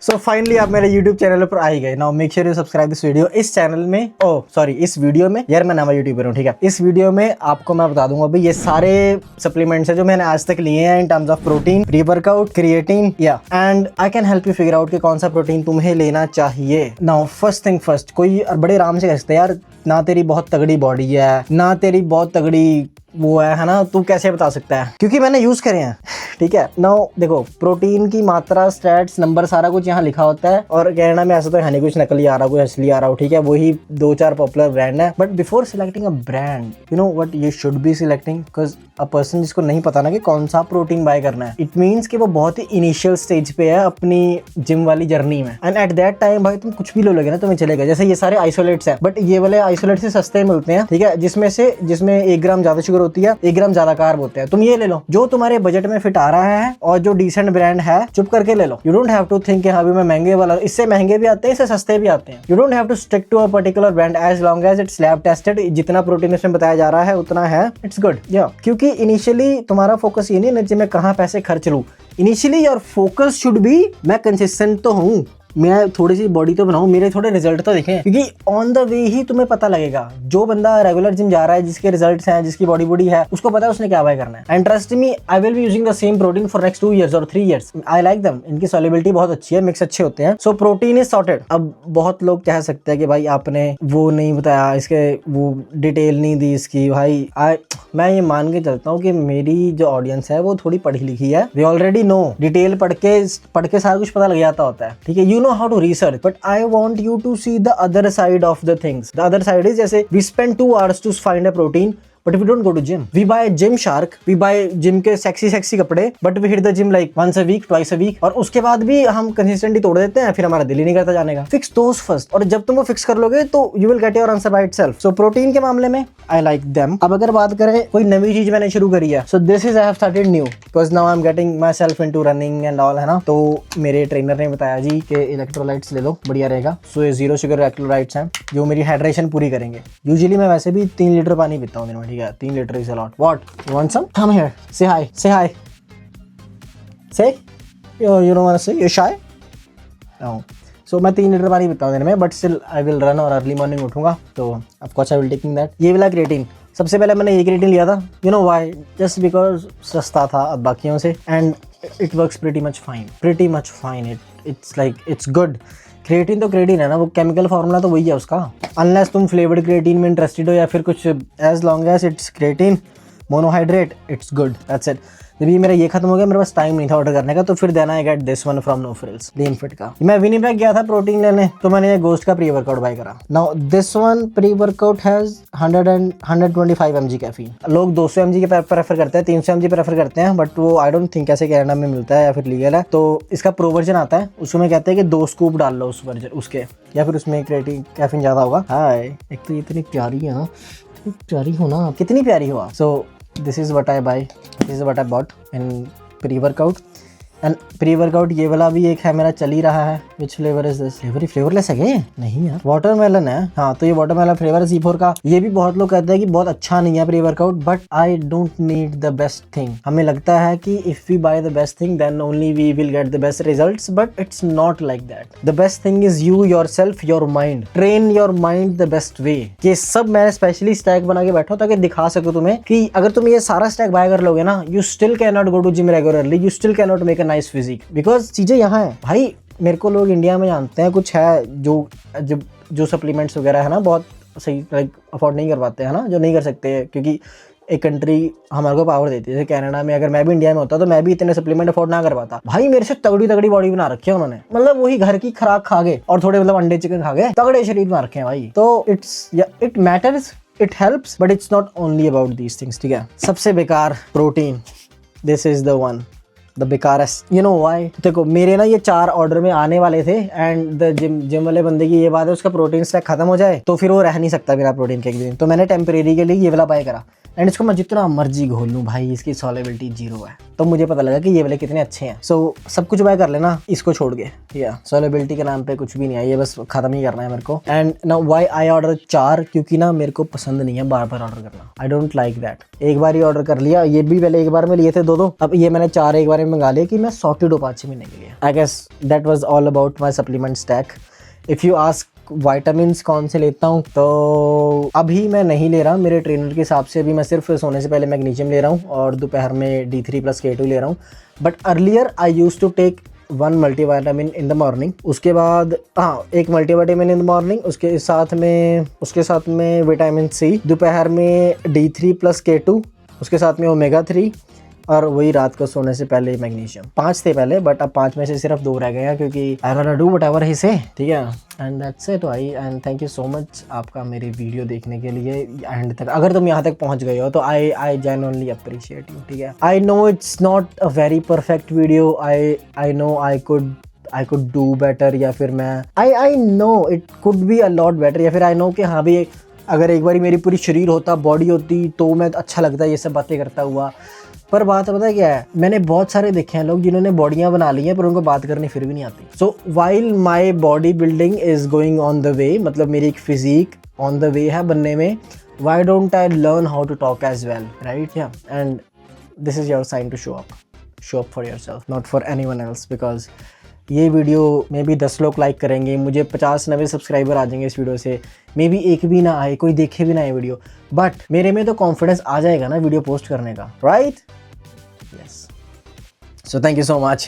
So finally आप मेरे YouTube channel पर आ ही गए। Now make sure you subscribe this video. इस चैनल में इस वीडियो में यार मैं नया यूट्यूबर हूँ, ठीक है। इस वीडियो में आपको मैं बता दूंगा भाई ये सारे सप्लीमेंट्स है जो मैंने आज तक लिए हैं in terms of protein, pre workout, creatine या and I can help you figure out कि कौन सा प्रोटीन तुम्हें लेना चाहिए। नाउ फर्स्ट थिंग फर्स्ट, कोई बड़े आराम से कह सकते हैं यार ना तेरी बहुत तगड़ी बॉडी है ना तेरी बहुत तगड़ी वो है ना, तू कैसे बता सकता है? क्योंकि मैंने यूज करे हैं, ठीक है। नाउ देखो प्रोटीन की मात्रा, स्टैट्स, नंबर सारा कुछ यहाँ लिखा होता है और कनाडा में ऐसा तो है नहीं कुछ नकली आ रहा, कुछ असली आ रहा हो, ठीक है। वही 2-4 पॉपुलर ब्रांड है। But before selecting a brand you know what you should be selecting, because a person जिसको नहीं पता ना कि कौन सा प्रोटीन बाय करना है, इट मीन्स कि वो बहुत ही इनिशियल स्टेज पे है अपनी जिम वाली जर्नी में एंड एट दैट टाइम भाई तुम कुछ भी लो लोगे ना तुम्हें चलेगा। जैसे ये सारे आइसोलेट्स हैं बट ये वाले आइसोलेट से सस्ते मिलते हैं, ठीक है, जिसमें 1 ग्राम ज्यादा शुगर होती है, 1 ग्राम ज्यादा कार्ब होते हैं। तुम ये ले लो जो तुम्हारे बजट में फिट आ रहा है और जो डिसेंट ब्रांड है, चुप करके ले लो। You don't have to think कि हाँ भी मैं महंगे वाला, इससे महंगे भी आते हैं, इससे सस्ते भी आते हैं। You don't have to stick to a particular brand as long as it's lab tested. जितना प्रोटीन इसमें बताया जा रहा है उतना है, इट्स गुड या। क्योंकि इनिशियली तुम्हारा फोकस ये नहीं है कि मैं कहाँ पैसे खर्च लूं। Initially your focus should be मैं कंसिस्टेंट तो हूँ, मैं थोड़ी सी बॉडी तो बनाऊं, मेरे थोड़े रिजल्ट तो दिखें, क्योंकि ऑन द वे ही तुम्हें पता लगेगा। जो बंदा रेगुलर जिम जा रहा है, जिसके रिजल्ट्स हैं, जिसकी बॉडी है, उसको पता है उसने क्या बाय करना है। And trust me, I will be using the same protein for next 2 years और 3 years। आई लाइक देम, इनकी सॉल्युबिलिटी बहुत अच्छी है, मिक्स अच्छे होते हैं। So protein is sorted. अब बहुत लोग कह सकते हैं कि भाई आपने वो नहीं बताया, इसके वो डिटेल नहीं दी इसकी। भाई मैं ये मान के चलता हूँ कि मेरी जो ऑडियंस है वो थोड़ी पढ़ी लिखी है। वी ऑलरेडी नो, डिटेल पढ़ के सारा कुछ पता लग जाता होता है, ठीक है। You know how to research, but I want you to see the other side of the things. The other side is जैसे we spend 2 hours to find a protein but we don't go to gym. We buy Gymshark, we buy gym के sexy कपड़े, but we hit the gym like once a week, twice a week, और उसके बाद भी हम consistently तोड़ देते हैं, फिर हमारा दिल ही नहीं करता जाने का। फिक्स दोस फर्स्ट, और जब तुम वो फिक्स कर लोगे तो you will get your answer by itself. So protein के मामले में आई लाइक देम। अब अगर बात करें कोई नई चीज मैंने शुरू करी है, so this is I have started new because now I am getting my self into running and all, है ना। तो मेरे ट्रेनर ने बताया जी कि इलेक्ट्रोलाइट्स ले लो, बढ़िया रहेगा। सो ये 0 शुगर इलेक्ट्रोलाइट्स हैं जो मेरी हाइड्रेशन पूरी करेंगे। यूजुअली मैं वैसे भी 3 लीटर पानी पीता हूँ दिन में, ठीक है। 3 litre is lot. What? You want some? Come here. Say hi. Say hi. Say? You don't want to say? You're shy? No. So मैं 3 लीटर पानी पीता हूँ दिन में, but still I will run और अर्ली मॉर्निंग उठूंगा, तो of course I will taking that. ये वाला क्रिएटिन, सबसे पहले मैंने ये क्रिएटिन लिया था, you know why? Just because सस्ता था अब बाकियों से and it works pretty much fine. It's like it's good. Creatine तो क्रिएटिन है ना, वो केमिकल फार्मूला तो वही है उसका। अनलेस तुम फ्लेवर्ड क्रिएटिन में इंटरेस्टेड हो या फिर कुछ, as long as it's creatine monohydrate, it's good, that's it. जब ये मेरा ये खत्म हो गया, मेरे पास टाइम नहीं था ऑर्डर करने का, तो फिर then I get this one from no frills, lean fit का। मैं विनिपेग गया था प्रोटीन लेने, तो मैंने ये गोस्ट का प्री वर्कआउट बाय करा। Now this one pre workout has 125 mg caffeine. लोग 200 mg के प्रेफर करते हैं, 300 mg प्रेफर करते हैं, बट वो आई डोंट थिंक ऐसे कनाडा में मिलता है या फिर लीगल है। तो इसका प्रो वर्जन आता है, उसमें कहते हैं कि 2 स्कूप डाल लो उस वर्जन उसके, या फिर उसमें क्रिएटिन कैफीन ज्यादा होगा। हाय, एक तो इतनी प्यारी है ना, प्यारी हो ना, कितनी प्यारी हो। सो this is what I buy, this is what I bought in pre-workout and pre workout. ये वाला भी एक है मेरा, चल ही रहा है। विच फ्लेवर इज दिस? फ्लेवरलेस है क्या? नहीं यार, वाटरमेलन है। हाँ, तो ये वाटरमेलन फ्लेवर है C4 का। ये भी बहुत लोग कहते हैं कि बहुत अच्छा नहीं है pre workout, but I don't need the best thing. हमें लगता है कि if we buy the best thing then only we will get the best results, but it's not like that. The best thing is you, yourself, your mind. Train your mind the best way. ये सब मैं specially stack बना के बैठा हूं ताकि दिखा सकूं तुम्हें कि अगर तुम ये सारा स्टैक बाय कर लोगे ना, you still can not go to gym regularly, you still can not make a nice physique, because चीजें यहाँ है भाई। मेरे को लोग इंडिया में जानते हैं, कुछ है जो सप्लीमेंट्स वगैरह है ना, बहुत सही लाइक अफोर्ड नहीं कर पाते हैं ना, जो नहीं कर सकते क्योंकि एक कंट्री हमारे को पावर देती है। जैसे कनाडा में, अगर मैं भी इंडिया में होता तो मैं भी इतने सप्लीमेंट अफोर्ड ना कर पाता। भाई मेरे से तगड़ी बॉडी बना रखी है उन्होंने, मतलब वही घर की खुराक खा गए और थोड़े मतलब अंडे चिकन खा गए, तगड़े शरीर बना रखे हैं भाई। तो it matters, it helps, but it's not only about these things, ठीक है। सबसे बेकार protein, this is the one, the बेकारस्ट। You know why? देखो मेरे ना ये 4 ऑर्डर में आने वाले थे एंड द जिम वाले बंदे की ये बात है, उसका प्रोटीन स्टैक खत्म हो जाए तो फिर वो रह नहीं सकता मेरा प्रोटीन के एक दिन। तो मैंने टेम्परेरी के लिए ये वाला बाय करा एंड इसको मैं जितना मर्जी घोल लूँ भाई, इसकी सॉलेबिलिटी 0 है। तो मुझे पता लगा कि ये वाले कितने अच्छे हैं। सो सब कुछ बाय कर लेना इसको छोड़ के, ठीक है। सॉलेबिलिटी के नाम पे कुछ भी नहीं है, ये बस खत्म ही करना है मेरे को। And now why I order 4, क्योंकि ना मेरे को पसंद नहीं है बार बार ऑर्डर करना। I don't like that. एक बार ही ऑर्डर कर लिया, ये भी पहले एक बार में लिए थे 2-2, अब ये मैंने 4 एक बार में मंगा लिया कि मैं सॉर्टेड हो 5-6 महीने के लिए। I guess that was all about my supplement stack. If you ask vitamins कौन से लेता हूँ, तो अभी मैं नहीं ले रहा। मेरे ट्रेनर के हिसाब से अभी मैं सिर्फ सोने से पहले मैग्नीशियम ले रहा हूँ और दोपहर में D3 + K2 ले रहा हूँ। But earlier I used to take 1 multivitamin in the morning, उसके बाद एक मल्टीविटामिन इन द मॉर्निंग, उसके साथ में विटामिन C, दोपहर में D3 + K2, उसके साथ में ओमेगा-3 और वही रात को सोने से पहले मैग्नीशियम। 5 थे पहले, बट अब 5 में से सिर्फ 2 रह गए हैं क्योंकि I gonna do whatever he से, ठीक है। एंड दैट्स इट भाई, and thank you so much आपका मेरी वीडियो देखने के लिए एंड तक। अगर तुम यहाँ तक पहुँच गए हो तो आई जेन्युइनली अप्रिशिएट यू, ठीक है। I know it's not a very perfect video, I know I could do better, या फिर मैं I know it could be a lot better, या फिर आई नो कि हाँ भी अगर एक बार मेरी पूरी शरीर होता, बॉडी होती, तो मैं अच्छा लगता ये सब बातें करता हुआ। पर बात पता है क्या है, मैंने बहुत सारे देखे हैं लोग जिन्होंने बॉडियां बना ली हैं पर उनको बात करनी फिर भी नहीं आती। So while my body building is going on the way, मतलब मेरी एक फिजिक ऑन द वे है बनने में, why don't I learn how to talk as well, right? या and this is your sign to show up for yourself, not for anyone else. Because ये video maybe 10 लोग like करेंगे, मुझे 50-90 subscriber आ जाएंगे इस video से, may be एक भी ना आए, कोई देखे भी ना ये वीडियो, बट मेरे में तो कॉन्फिडेंस आ जाएगा ना वीडियो पोस्ट करने का, right? Yes. So thank you so much.